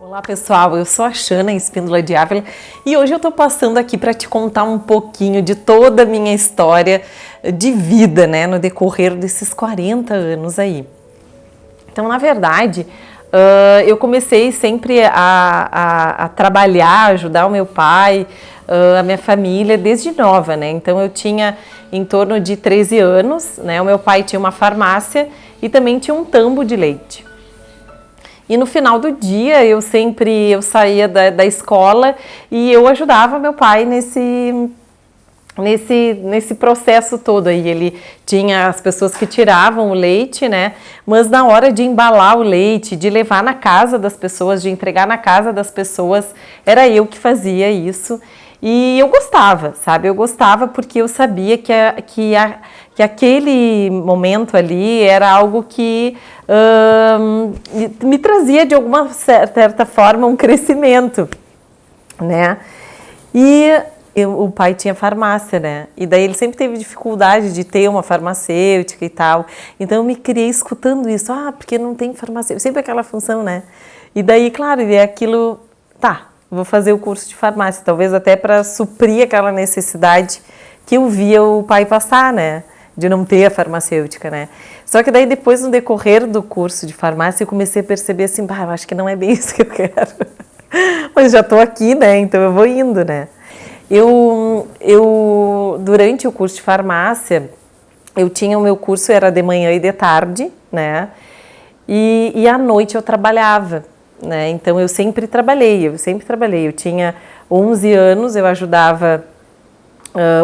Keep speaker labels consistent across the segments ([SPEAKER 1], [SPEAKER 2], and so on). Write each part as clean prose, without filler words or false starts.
[SPEAKER 1] Olá pessoal, eu sou a Xana Espíndola de Ávila e hoje eu tô passando aqui para te contar um pouquinho de toda a minha história de vida, né, no decorrer desses 40 anos aí. Então, na verdade, eu comecei sempre a trabalhar, ajudar o meu pai, a minha família desde nova, né? Então eu tinha em torno de 13 anos, né? O meu pai tinha uma farmácia e também tinha um tambo de leite. E no final do dia eu saía da escola e eu ajudava meu pai nesse processo todo aí. Ele tinha as pessoas que tiravam o leite, né? Mas na hora de embalar o leite, de levar na casa das pessoas, de entregar na casa das pessoas, era eu que fazia isso. E eu gostava, sabe? Eu gostava porque eu sabia que aquele momento ali era algo que me trazia de alguma certa forma um crescimento, né? O pai tinha farmácia, né? E daí ele sempre teve dificuldade de ter uma farmacêutica e tal. Então eu me criei escutando isso. Ah, porque não tem farmacêutica. Sempre aquela função, né? E daí, claro, é aquilo... Tá, vou fazer o curso de farmácia. Talvez até para suprir aquela necessidade que eu via o pai passar, né? De não ter a farmacêutica, né? Só que daí depois, no decorrer do curso de farmácia, eu comecei a perceber assim, bah, eu acho que não é bem isso que eu quero. Mas já tô aqui, né? Então eu vou indo, né? Durante o curso de farmácia, eu tinha o meu curso, era de manhã e de tarde, né? E à noite eu trabalhava, né? Então eu sempre trabalhei. Eu tinha 11 anos, eu ajudava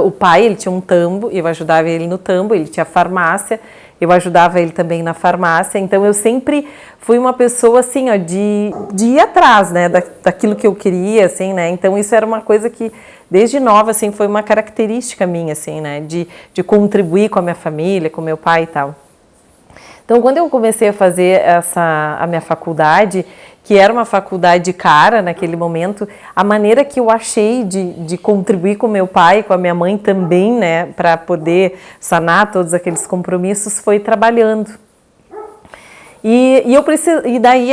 [SPEAKER 1] o pai, ele tinha um tambo, eu ajudava ele no tambo, ele tinha farmácia, eu ajudava ele também na farmácia. Então eu sempre fui uma pessoa assim, ó, de ir atrás, né, daquilo que eu queria, assim, né? Então isso era uma coisa que desde nova, assim, foi uma característica minha, assim, né, de contribuir com a minha família, com meu pai e tal. Então, quando eu comecei a fazer a minha faculdade, que era uma faculdade cara naquele momento, a maneira que eu achei de contribuir com meu pai, com a minha mãe também, né, para poder sanar todos aqueles compromissos, foi trabalhando. E daí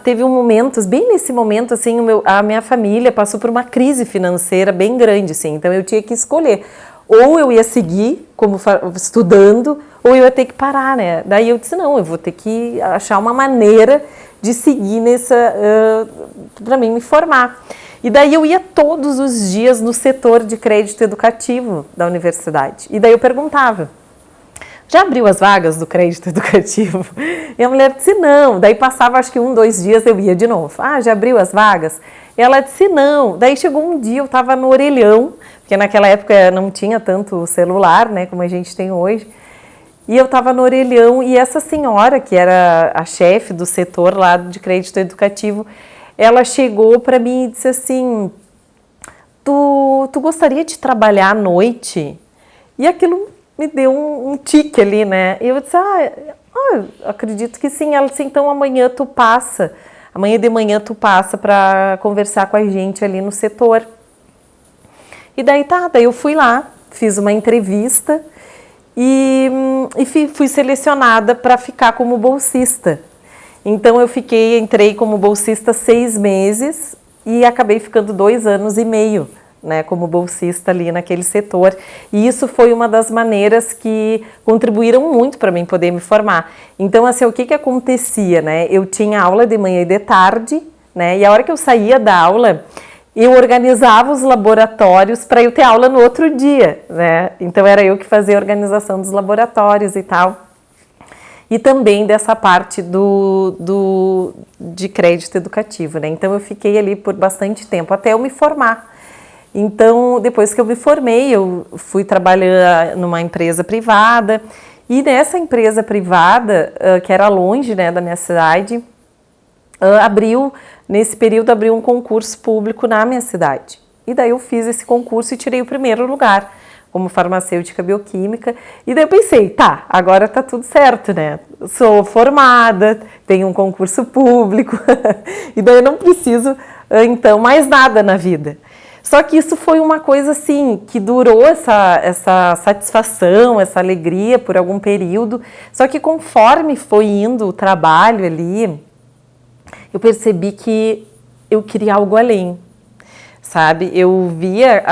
[SPEAKER 1] teve um momento, bem nesse momento, assim, a minha família passou por uma crise financeira bem grande, assim, então eu tinha que escolher. Ou eu ia seguir estudando, ou eu ia ter que parar, né? Daí eu disse, não, eu vou ter que achar uma maneira de seguir para mim me formar. E daí eu ia todos os dias no setor de crédito educativo da universidade. E daí eu perguntava, já abriu as vagas do crédito educativo? E a mulher disse, não. Daí passava, acho que 2 dias eu ia de novo. Ah, já abriu as vagas? E ela disse, não. Daí chegou um dia, eu estava no orelhão, porque naquela época não tinha tanto celular, né, como a gente tem hoje. E eu estava no orelhão e essa senhora, que era a chefe do setor lá de crédito educativo, ela chegou para mim e disse assim, tu gostaria de trabalhar à noite? E aquilo me deu um tique ali, né? E eu disse, acredito que sim. Ela disse, então amanhã de manhã tu passa para conversar com a gente ali no setor. E daí daí eu fui lá, fiz uma entrevista e fui selecionada para ficar como bolsista. Então eu entrei como bolsista 6 meses e acabei ficando 2 anos e meio, né, como bolsista ali naquele setor. E isso foi uma das maneiras que contribuíram muito para mim poder me formar. Então, assim, o que acontecia, né? Eu tinha aula de manhã e de tarde, né? E a hora que eu saía da aula, eu organizava os laboratórios para eu ter aula no outro dia, né? Então, era eu que fazia a organização dos laboratórios e tal. E também dessa parte de crédito educativo, né? Então, eu fiquei ali por bastante tempo, até eu me formar. Então, depois que eu me formei, eu fui trabalhar numa empresa privada e nessa empresa privada, que era longe, né, da minha cidade, nesse período abriu um concurso público na minha cidade. E daí eu fiz esse concurso e tirei o primeiro lugar, como farmacêutica bioquímica. E daí eu pensei, tá, agora tá tudo certo, né? Sou formada, tenho um concurso público, e daí eu não preciso, então, mais nada na vida. Só que isso foi uma coisa assim, que durou essa satisfação, essa alegria por algum período. Só que conforme foi indo o trabalho ali, eu percebi que eu queria algo além, sabe? Eu via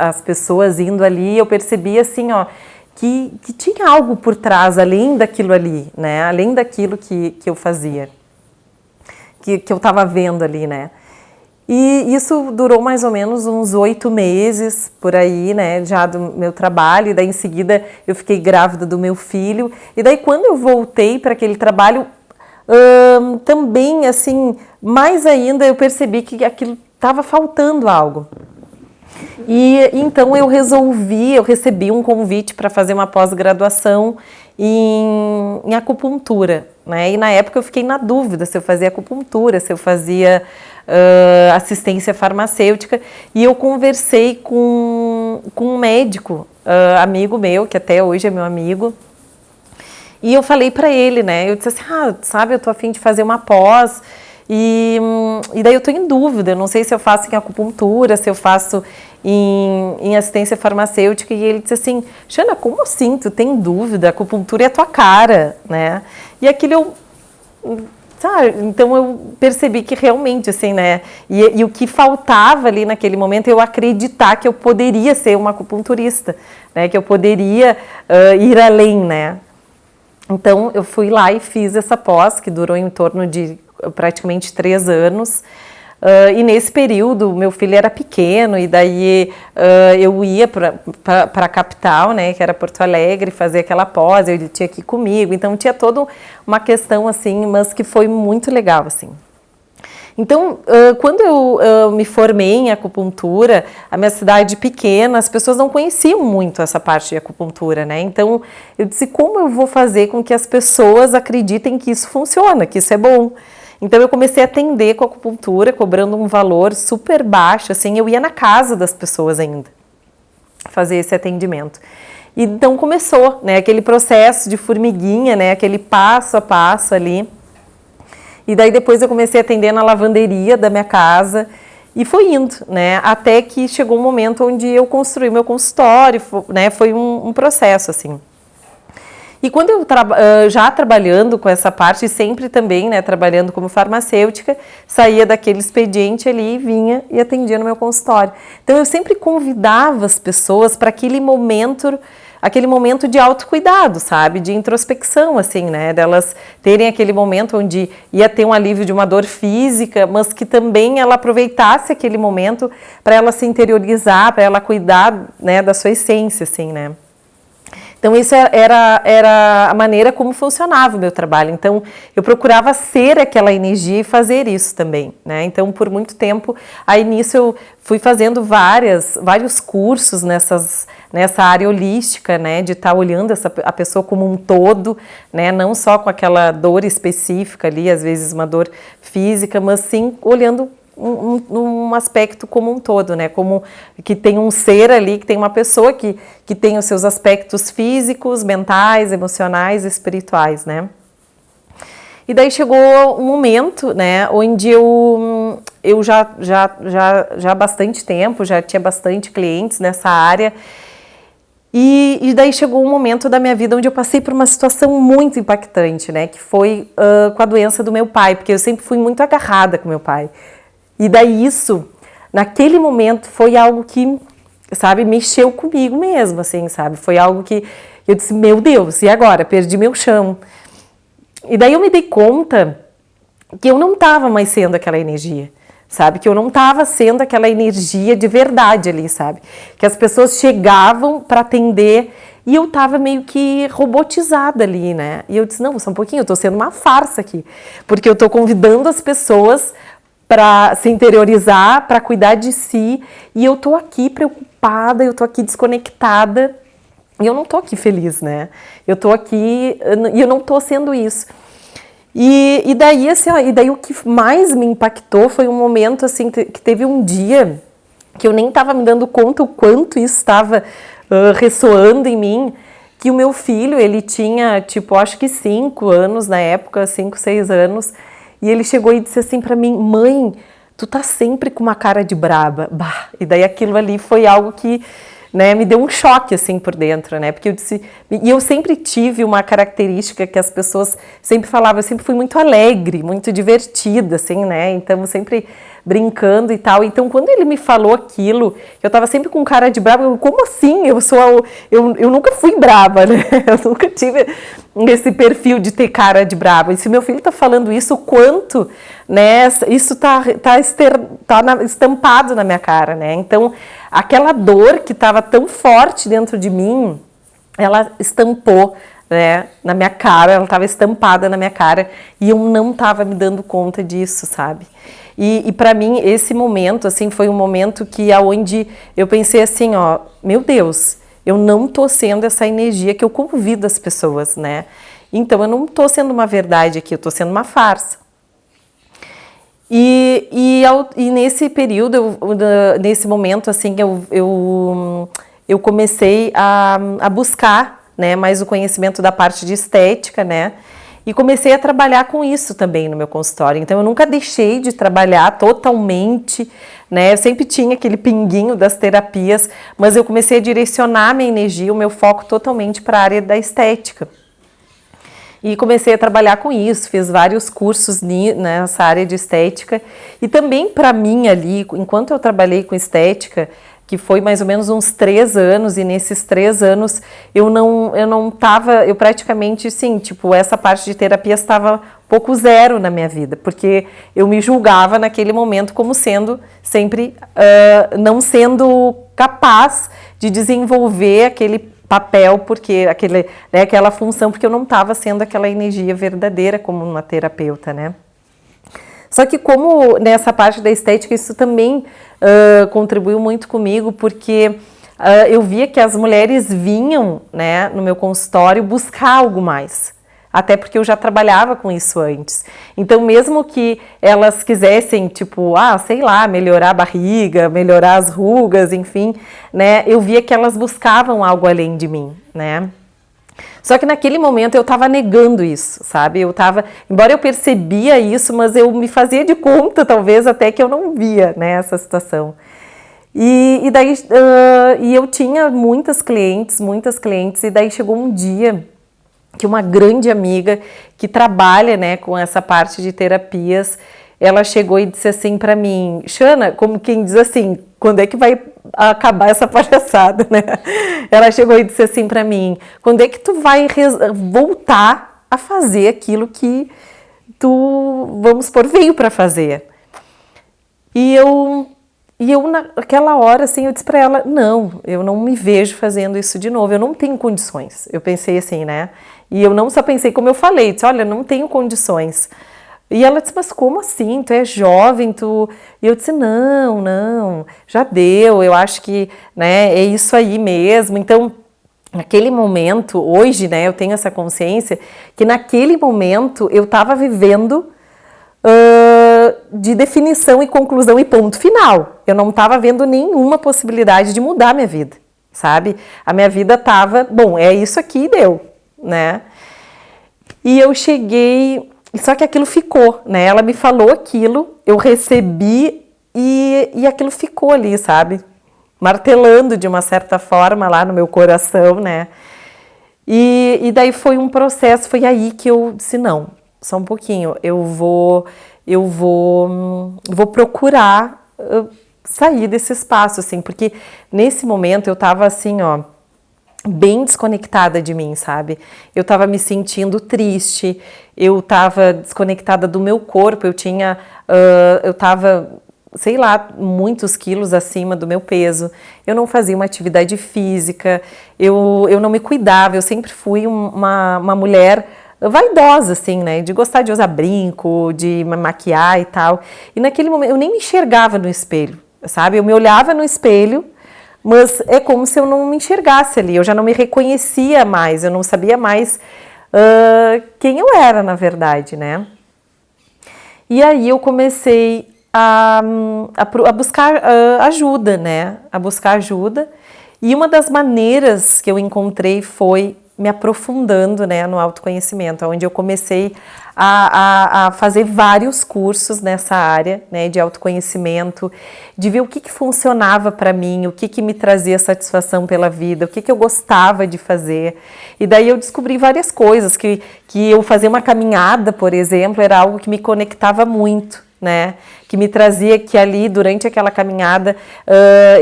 [SPEAKER 1] as pessoas indo ali, eu percebia assim, ó, que tinha algo por trás, além daquilo ali, né? Além daquilo que eu fazia, que eu estava vendo ali, né? E isso durou mais ou menos uns 8 meses, por aí, né, já do meu trabalho, e daí em seguida eu fiquei grávida do meu filho, e daí quando eu voltei para aquele trabalho, também, assim, mais ainda eu percebi que aquilo estava faltando algo. E então eu recebi um convite para fazer uma pós-graduação em acupuntura, né? E na época eu fiquei na dúvida se eu fazia acupuntura, se eu fazia assistência farmacêutica, e eu conversei com um médico, amigo meu, que até hoje é meu amigo, e eu falei para ele, né? Eu disse assim, sabe, eu tô a fim de fazer uma pós, e daí eu tô em dúvida, eu não sei se eu faço em acupuntura, se eu faço em assistência farmacêutica. E ele disse assim, Xana, como assim? Tu tem dúvida? A acupuntura é a tua cara, né? E aquilo sabe, então eu percebi que realmente, assim, né? E o que faltava ali naquele momento, eu acreditar que eu poderia ser uma acupunturista, né? Que eu poderia ir além, né? Então eu fui lá e fiz essa pós, que durou em torno de praticamente 3 anos. E nesse período, meu filho era pequeno, e daí eu ia para a capital, né, que era Porto Alegre, fazer aquela pós, ele tinha que ir comigo, então tinha toda uma questão assim, mas que foi muito legal, assim. Então, quando eu me formei em acupuntura, a minha cidade pequena, as pessoas não conheciam muito essa parte de acupuntura, né? Então, eu disse, como eu vou fazer com que as pessoas acreditem que isso funciona, que isso é bom? Então eu comecei a atender com a acupuntura, cobrando um valor super baixo, assim, eu ia na casa das pessoas ainda, fazer esse atendimento. E então começou, né, aquele processo de formiguinha, né, aquele passo a passo ali. E daí depois eu comecei a atender na lavanderia da minha casa, e foi indo, né, até que chegou um momento onde eu construí meu consultório, né, foi um processo, assim. E quando eu já trabalhando com essa parte, sempre também, né, trabalhando como farmacêutica, saía daquele expediente ali, vinha e atendia no meu consultório. Então eu sempre convidava as pessoas para aquele momento de autocuidado, sabe, de introspecção, assim, né, delas terem aquele momento onde ia ter um alívio de uma dor física, mas que também ela aproveitasse aquele momento para ela se interiorizar, para ela cuidar, né, da sua essência, assim, né. Então isso era a maneira como funcionava o meu trabalho. Então eu procurava ser aquela energia e fazer isso também, né? Então por muito tempo, aí nisso eu fui fazendo vários cursos nessa área holística, né? De estar olhando a pessoa como um todo, né? Não só com aquela dor específica ali, às vezes uma dor física, mas sim olhando um aspecto como um todo, né? Como que tem um ser ali, que tem uma pessoa que tem os seus aspectos físicos, mentais, emocionais, espirituais, né? E daí chegou um momento, né, onde eu já há bastante tempo, já tinha bastante clientes nessa área, e daí chegou um momento da minha vida onde eu passei por uma situação muito impactante, né, que foi com a doença do meu pai, porque eu sempre fui muito agarrada com meu pai. E daí isso, naquele momento, foi algo que, sabe, mexeu comigo mesmo, assim, sabe? Foi algo que eu disse, meu Deus, e agora? Perdi meu chão. E daí eu me dei conta que eu não estava mais sendo aquela energia, sabe? Que eu não estava sendo aquela energia de verdade ali, sabe? Que as pessoas chegavam para atender e eu estava meio que robotizada ali, né? E eu disse, não, só um pouquinho, eu estou sendo uma farsa aqui, porque eu estou convidando as pessoas para se interiorizar, para cuidar de si, e eu tô aqui preocupada, eu tô aqui desconectada, e eu não tô aqui feliz, né? Eu tô aqui e eu não tô sendo isso. E daí, assim, ó, e daí o que mais me impactou foi um momento, assim, que teve um dia que eu nem estava me dando conta o quanto isso estava ressoando em mim, que o meu filho, ele tinha, tipo, acho que 5 anos na época, 5, 6 anos, e ele chegou e disse assim para mim, mãe, tu tá sempre com uma cara de braba. Bah, e daí aquilo ali foi algo que, né, me deu um choque, assim, por dentro, né, porque eu disse, e eu sempre tive uma característica que as pessoas sempre falavam, eu sempre fui muito alegre, muito divertida, assim, né, então sempre brincando e tal, então quando ele me falou aquilo, eu tava sempre com cara de brava, como assim, eu nunca fui brava, né, eu nunca tive esse perfil de ter cara de brava, e se meu filho tá falando isso, o quanto, né, isso tá estampado na minha cara, né, então aquela dor que estava tão forte dentro de mim, ela estampou, né, na minha cara, ela estava estampada na minha cara e eu não estava me dando conta disso, sabe? E para mim esse momento, assim, foi um momento que aonde eu pensei assim, ó, meu Deus, eu não tô sendo essa energia que eu convido as pessoas, né? Então eu não tô sendo uma verdade aqui, eu tô sendo uma farsa. E nesse período, nesse momento, assim, eu comecei a buscar, né, mais o conhecimento da parte de estética, né, e comecei a trabalhar com isso também no meu consultório. Então, eu nunca deixei de trabalhar totalmente, né, eu sempre tinha aquele pinguinho das terapias, mas eu comecei a direcionar minha energia, o meu foco totalmente para a área da estética. E comecei a trabalhar com isso, fiz vários cursos nessa área de estética. E também para mim ali, enquanto eu trabalhei com estética, que foi mais ou menos uns 3 anos, e nesses 3 anos eu praticamente, sim, tipo, essa parte de terapia estava pouco zero na minha vida, porque eu me julgava naquele momento como sendo sempre, não sendo capaz de desenvolver aquele papel, porque aquela função, porque eu não estava sendo aquela energia verdadeira como uma terapeuta, né? Só que como nessa parte da estética, isso também contribuiu muito comigo, porque eu via que as mulheres vinham, né, no meu consultório buscar algo mais. Até porque eu já trabalhava com isso antes. Então, mesmo que elas quisessem, tipo, sei lá, melhorar a barriga, melhorar as rugas, enfim, né, eu via que elas buscavam algo além de mim, né. Só que naquele momento eu estava negando isso, sabe? Embora eu percebia isso, mas eu me fazia de conta, talvez, até que eu não via, né, essa situação. E daí, eu tinha muitas clientes, e daí chegou um dia que uma grande amiga que trabalha, né, com essa parte de terapias, ela chegou e disse assim para mim, Xana, como quem diz assim, quando é que vai acabar essa palhaçada, né? Ela chegou e disse assim para mim, quando é que tu vai voltar a fazer aquilo que tu, vamos supor, veio para fazer? E eu naquela hora, assim, eu disse para ela, não, eu não me vejo fazendo isso de novo, eu não tenho condições. Eu pensei assim, né? E eu não só pensei, como eu falei, disse, olha, não tenho condições. E ela disse, mas como assim? Tu é jovem, tu... E eu disse, não, já deu, eu acho que, né, é isso aí mesmo. Então, naquele momento, hoje, né, eu tenho essa consciência que naquele momento eu estava vivendo de definição e conclusão e ponto final. Eu não estava vendo nenhuma possibilidade de mudar minha vida, sabe? A minha vida estava, bom, é isso aqui e deu, né? E eu cheguei, só que aquilo ficou, né? Ela me falou aquilo, eu recebi e aquilo ficou ali, sabe? Martelando de uma certa forma lá no meu coração, né? E daí foi um processo, foi aí que eu disse, não, só um pouquinho, eu vou procurar sair desse espaço, assim, porque nesse momento eu tava assim, ó, bem desconectada de mim, sabe? Eu tava me sentindo triste, eu tava desconectada do meu corpo, eu tava, sei lá, muitos quilos acima do meu peso, eu não fazia uma atividade física, eu não me cuidava, eu sempre fui uma mulher vaidosa, assim, né, de gostar de usar brinco, de me maquiar e tal, e naquele momento eu nem me enxergava no espelho, sabe, eu me olhava no espelho, mas é como se eu não me enxergasse ali, eu já não me reconhecia mais, eu não sabia mais quem eu era, na verdade, né, e aí eu comecei a buscar ajuda, né, a buscar ajuda, e uma das maneiras que eu encontrei foi me aprofundando, né, no autoconhecimento, onde eu comecei a fazer vários cursos nessa área, né, de autoconhecimento, de ver o que funcionava para mim, o que me trazia satisfação pela vida, o que eu gostava de fazer. E daí eu descobri várias coisas, que eu fazer uma caminhada, por exemplo, era algo que me conectava muito, né, que me trazia que ali, durante aquela caminhada,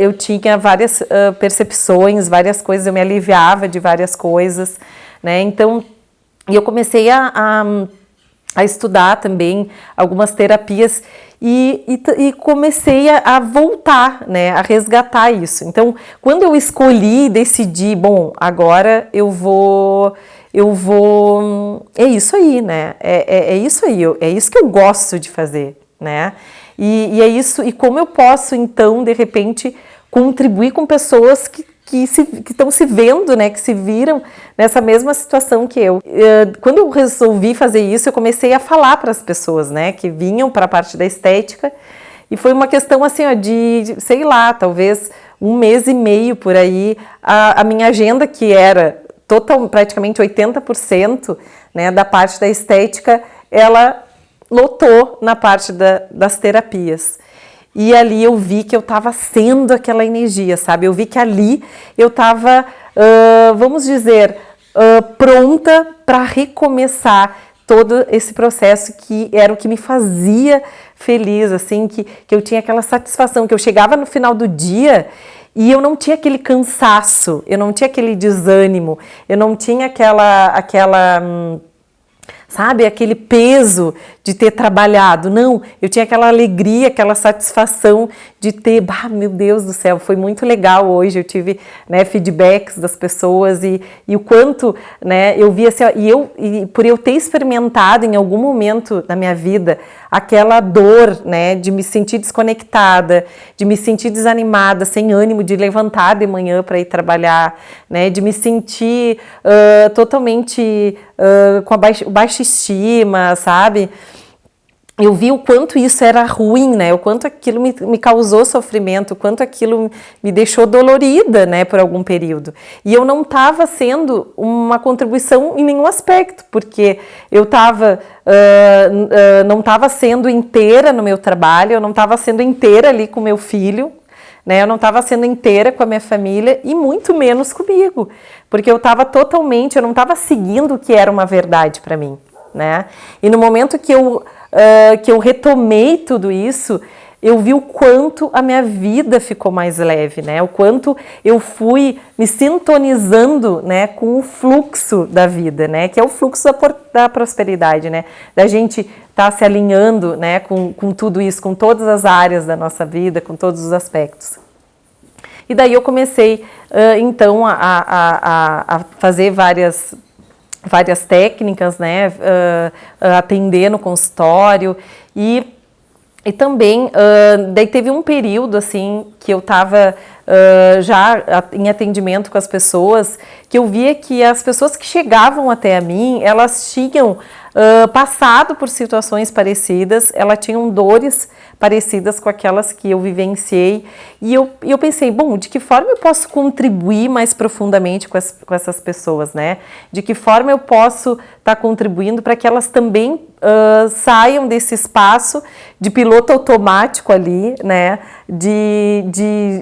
[SPEAKER 1] eu tinha várias percepções, várias coisas, eu me aliviava de várias coisas, né, então, eu comecei a estudar também algumas terapias e comecei a voltar, né, a resgatar isso. Então, quando eu escolhi, decidi, bom, agora eu vou, é isso aí, né, é isso aí, é isso que eu gosto de fazer, né, e é isso, e como eu posso, então, de repente, contribuir com pessoas que estão se vendo, né, que se viram nessa mesma situação que eu. Quando eu resolvi fazer isso, eu comecei a falar para as pessoas, né, que vinham para a parte da estética, e foi uma questão assim, ó, sei lá, talvez 1 mês e meio por aí, a minha agenda, que era praticamente 80%, né, da parte da estética, ela lotou na parte das terapias. E ali eu vi que eu estava sendo aquela energia, sabe? Eu vi que ali eu estava, vamos dizer, pronta para recomeçar todo esse processo, que era o que me fazia feliz, assim, que eu tinha aquela satisfação, que eu chegava no final do dia e eu não tinha aquele cansaço, eu não tinha aquele desânimo, eu não tinha sabe, aquele peso de ter trabalhado. Não, eu tinha aquela alegria, aquela satisfação de ter, meu Deus do céu, foi muito legal hoje, eu tive, né, feedbacks das pessoas e o quanto, né, eu vi assim, ó, e por eu ter experimentado em algum momento da minha vida aquela dor, né, de me sentir desconectada, de me sentir desanimada, sem ânimo de levantar de manhã para ir trabalhar, né, de me sentir totalmente com a baixa estima, sabe? Eu vi o quanto isso era ruim, né? O quanto aquilo me causou sofrimento, o quanto aquilo me deixou dolorida, né, por algum período. E eu não estava sendo uma contribuição em nenhum aspecto, porque eu não estava sendo inteira no meu trabalho, eu não estava sendo inteira ali com meu filho, né? Eu não estava sendo inteira com a minha família e muito menos comigo, porque eu não estava seguindo o que era uma verdade para mim, né? E no momento que eu retomei tudo isso, eu vi o quanto a minha vida ficou mais leve, né? O quanto eu fui me sintonizando, né, com o fluxo da vida, né? Que é o fluxo da prosperidade, né? Da gente estar se alinhando, né, com tudo isso, com todas as áreas da nossa vida, com todos os aspectos. E daí eu comecei, então, a fazer várias técnicas, né, atender no consultório e também, daí teve um período, assim, que eu estava já em atendimento com as pessoas, que eu via que as pessoas que chegavam até a mim, elas tinham passado por situações parecidas, elas tinham dores parecidas com aquelas que eu vivenciei, e eu pensei, bom, de que forma eu posso contribuir mais profundamente com essas pessoas, né? De que forma eu posso estar contribuindo para que elas também saiam desse espaço de piloto automático ali, né?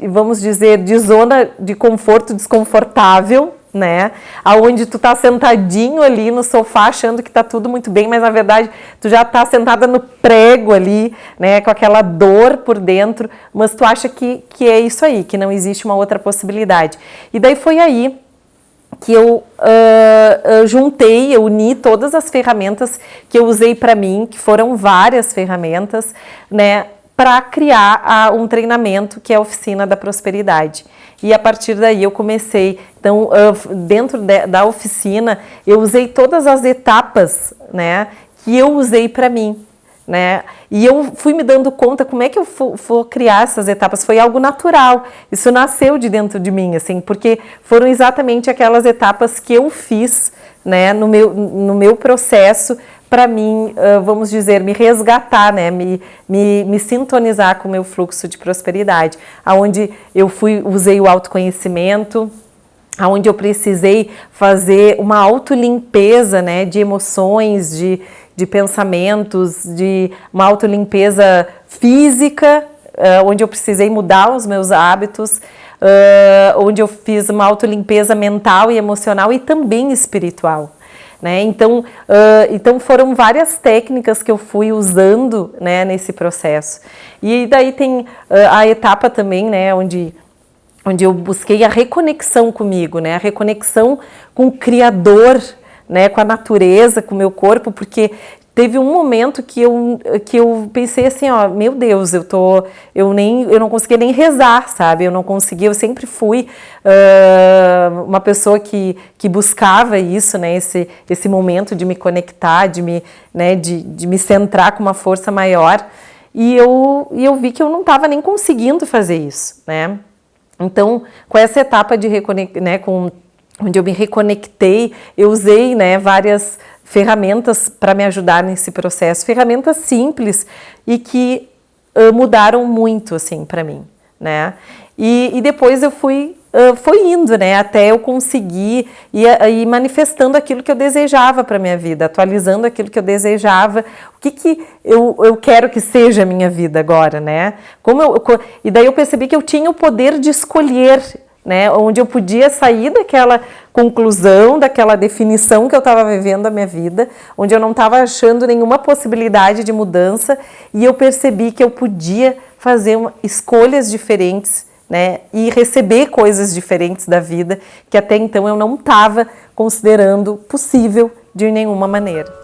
[SPEAKER 1] Vamos dizer, de zona de conforto desconfortável, né? Aonde tu tá sentadinho ali no sofá achando que tá tudo muito bem, mas na verdade tu já tá sentada no prego ali, né? Com aquela dor por dentro, mas tu acha que é isso aí, que não existe uma outra possibilidade. E daí foi aí que eu eu uni todas as ferramentas que eu usei para mim, que foram várias ferramentas, né? Para criar um treinamento que é a Oficina da Prosperidade. E a partir daí eu comecei, então, dentro da oficina, eu usei todas as etapas, né, que eu usei para mim, né, e eu fui me dando conta como é que eu vou criar essas etapas, foi algo natural, isso nasceu de dentro de mim, assim, porque foram exatamente aquelas etapas que eu fiz, né, no meu processo, para mim, vamos dizer, me resgatar, né, me sintonizar com o meu fluxo de prosperidade, aonde eu usei o autoconhecimento, onde eu precisei fazer uma autolimpeza, né, de emoções, de pensamentos, de uma autolimpeza física, onde eu precisei mudar os meus hábitos, onde eu fiz uma autolimpeza mental e emocional e também espiritual. Né? Então foram várias técnicas que eu fui usando, né, nesse processo. E daí tem a etapa também, né, onde eu busquei a reconexão comigo, né, a reconexão com o Criador, né, com a natureza, com o meu corpo, porque teve um momento que eu pensei assim, ó, meu Deus, eu não conseguia nem rezar, sabe? Eu não conseguia, eu sempre fui uma pessoa que buscava isso, né? Esse momento de me conectar, de me centrar com uma força maior. E eu vi que eu não estava nem conseguindo fazer isso, né? Então, com essa etapa de né, onde eu me reconectei, eu usei, né, várias ferramentas para me ajudar nesse processo, ferramentas simples e que mudaram muito, assim, para mim, né? E depois eu foi indo, né, até eu conseguir ir manifestando aquilo que eu desejava para minha vida, atualizando aquilo que eu desejava, o que eu quero que seja a minha vida agora, né? E daí eu percebi que eu tinha o poder de escolher, né, onde eu podia sair daquela conclusão, daquela definição que eu estava vivendo a minha vida, onde eu não estava achando nenhuma possibilidade de mudança, e eu percebi que eu podia fazer escolhas diferentes, né, e receber coisas diferentes da vida que até então eu não estava considerando possível de nenhuma maneira.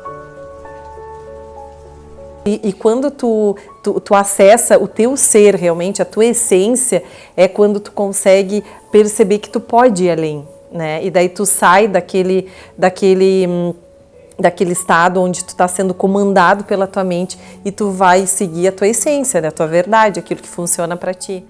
[SPEAKER 1] E quando tu acessa o teu ser realmente, a tua essência, é quando tu consegue perceber que tu pode ir além, né? E daí tu sai daquele estado onde tu está sendo comandado pela tua mente e tu vai seguir a tua essência, né? A tua verdade, aquilo que funciona para ti.